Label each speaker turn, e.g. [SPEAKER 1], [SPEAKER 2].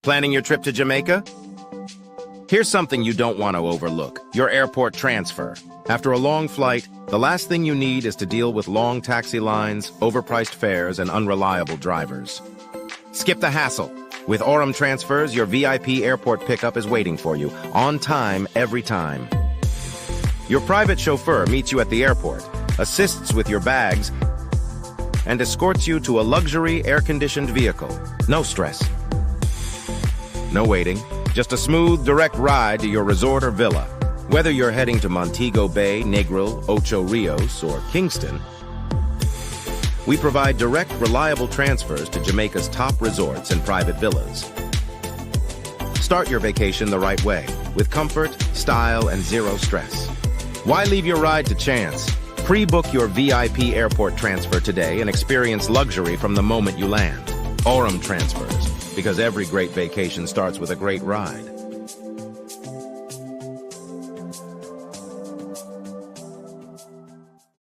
[SPEAKER 1] Planning your trip to Jamaica? Here's something you don't want to overlook: your airport transfer. After a long flight, the last thing you need is to deal with long taxi lines, overpriced fares, and unreliable drivers. Skip the hassle. With Aurum Transfers, your VIP airport pickup is waiting for you, on time, every time. Your private chauffeur meets you at the airport, assists with your bags, and escorts you to a luxury, air-conditioned vehicle. No stress. No waiting. Just a smooth, direct ride to your resort or villa. Whether you're heading to Montego Bay, Negril, Ocho Rios, or Kingston, we provide direct, reliable transfers to Jamaica's top resorts and private villas. Start your vacation the right way, with comfort, style, and zero stress. Why leave your ride to chance? Pre-book your VIP airport transfer today and experience luxury from the moment you land. Aurum Transfers, because every great vacation starts with a great ride.